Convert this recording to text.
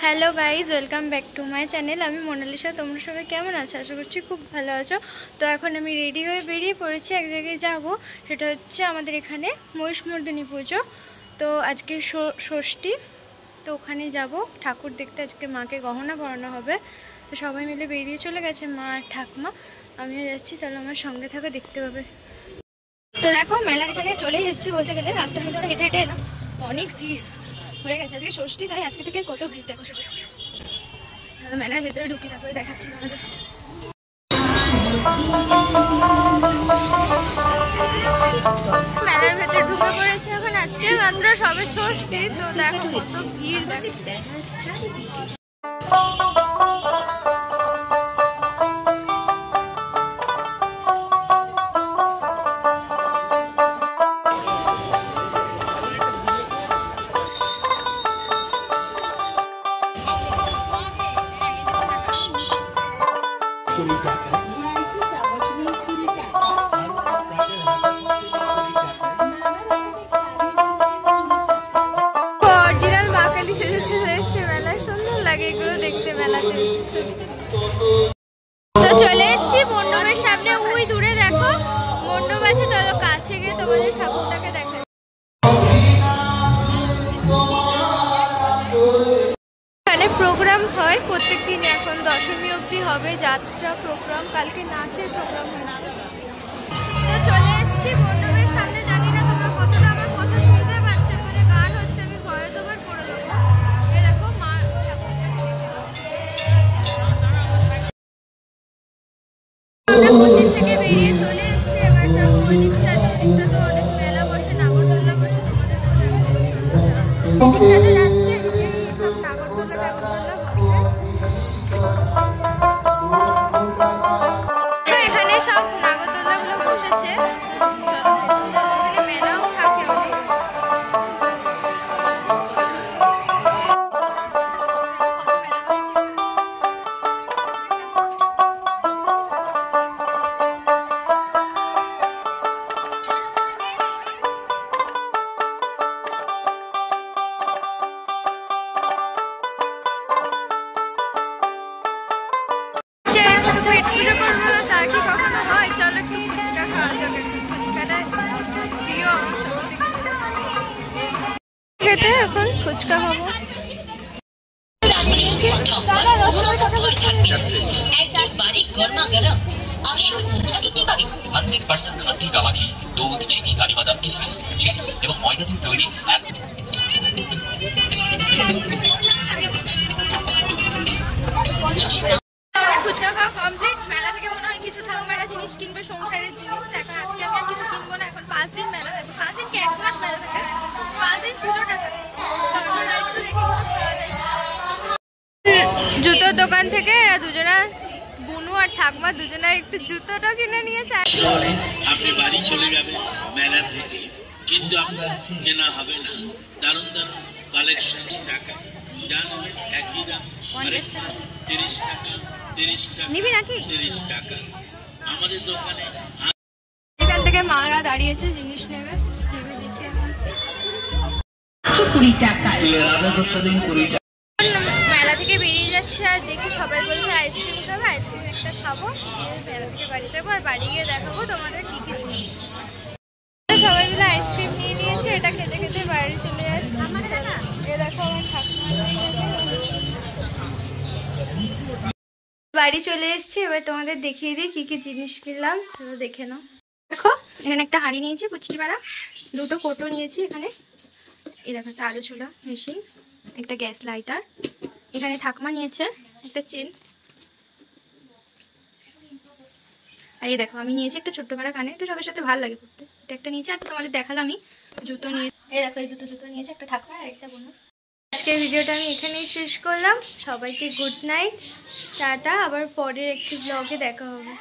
Hello guys, welcome back to my channel. আমি Mona Lisa. তোমরা সবাই কেমন আছো? আশা করছি খুব ভালো আছো। তো এখন আমি রেডি হয়ে বেরিয়ে পড়েছি, এক জায়গায় যাব। সেটা হচ্ছে আমাদের এখানে মহিষমর্দিনী পুজো। তো আজকে ষষ্ঠী, তো ওখানে যাব ঠাকুর দেখতে। আজকে মাকে গহনা পরানো হবে। তো সবাই মিলে বেরিয়ে চলে গেছে, মা আর ঠাকুমা। আমিও যাচ্ছি, তাহলে আমার সঙ্গে থাকা দেখতে পাবে। তো দেখো, মেলার এখানে চলে এসেছি বলতে গেলে। রাস্তার মধ্যে হেঁটে হেঁটে এলাম, অনেক ভিড় হয়ে গেছে। আজকে ষষ্ঠী, তাই আজকে থেকে কত ভিড় দেখো শুধু। মেলার ভেতরে ঢুকি, তারপরে দেখাচ্ছি আমাদের। মেলার ভেতরে ঢুকে পড়েছে এখন। আজকে মাত্র সবে ষষ্ঠী, তো দেখো কত ভিড় দেখো। অরিজিনাল মা কালী সেজে চলে এসছে মেলায়। সুন্দর লাগে এগুলো দেখতে মেলাতে। তো চলে এসছি মণ্ডপের সামনে। ওই দূরে দেখো মণ্ডপ আছে, চলো কাছে গিয়ে তোমাদের ঠাকুরটাকে দেখা। এখানে প্রোগ্রাম হয় প্রত্যেকদিন, এখন দশমী অবধি হবে যাত্রা প্রোগ্রাম। কালকে নাচের প্রোগ্রাম হয়েছে। তো চলে এসছি মণ্ডপের সামনে। জানি না তোমরা কতটা আমার কথা শুনতে পাচ্ছ, মানে গান হচ্ছে, আমি ভয়ে তোমার পড়ে দেবো। এই দেখো মা মন্দির থেকে বেরিয়ে চলে এসছি। এবার যাবো অনেক চারিদিকটা, তো অনেক মেলা বসে, নাগরদোল্লা বসে। তোমাদের যাচ্ছে এদিকে সব নাগরদোল্লা বসে। এখানে সব নাগরদোল্লা গুলো বসেছে। এখানে মেলাও থাকে অনেক। এখন ফুচকা খাবো। খাঁটি গামাখি দুধ, চিনি, কাজুবাদাম, কিশমিশ, চিনি এবং ময়দা দিয়ে তৈরি ফুচকা খাওয়া কমপ্লিট। মেলা থেকে মনে হয় কিছু ঠাকুমারা জিনিস কিনবে, সংসারের জিনিস। এখন আজকে আমি আর কিছু কিনবো না। এখন 5 দিন মেলা থাকে, 5 দিন কি 1 মাস মেলা থাকে, 5 দিন পুজোটা থাকে। জুতোর দোকান থেকে এরা দুজনা, বুনু আর ঠাকুমা দুজনা একটু জুতোটা কিনে নিয়েছে। আপনি বাড়ি চলে যাবেন মেলা থেকে, কিন্তু আপনার কেনা হবে না। দারুণ দারুণ কালেকশন। টাকা যা নেবেন একই দাম, 30 টাকা, 30 টাকা, নিবি নাকি? 30 টাকা আমাদের দোকানে। এখান থেকে মারা দাঁড়িয়েছে, জিনিস নেবে দেখে। 20 টাকা মেলা থেকে বেরিয়ে যাচ্ছে আর দেখি সবাই বলছে আইসক্রিম খাবো। আইসক্রিম একটা খাবো, মেলা থেকে বাড়ি যাবো। আর বাড়ি গিয়ে দেখাবো তোমাদের কি কি জিনিস। সবাই মিলে আইসক্রিম নিয়ে নিয়েছে, এটা খেতে খেতে বাড়ি চলে যাচ্ছে। এ দেখো আমার ঠাকুমা বাড়ি চলে এসছি। এবার তোমাদের দেখিয়ে দিই কি কি জিনিস কিনলাম, সেটা দেখে নাও। দেখো এখানে একটা হাঁড়ি নিয়েছি কুচকিপাড়া, দুটো কোটো নিয়েছি। এখানে এই দেখো একটা আলু ছোলা মেশিন, একটা গ্যাস লাইটার। এখানে ঠাকুমা নিয়েছে একটা চেন। আর এই দেখো আমি নিয়েছি একটা ছোট্ট পাড়া কানে, এটা সবার সাথে ভালো লাগে পড়তে। এটা একটা নিয়েছি। আর তোমাদের দেখালাম আমি জুতো নিয়ে। এই দেখো এই দুটো জুতো নিয়েছে, একটা ঠাকুমা আর একটা বোন। আজকের ভিডিওটা আমি এখানেই শেষ করলাম। সবাইকে গুড নাইট, টাটা। আবার পরের একটি ব্লগে দেখা হবে।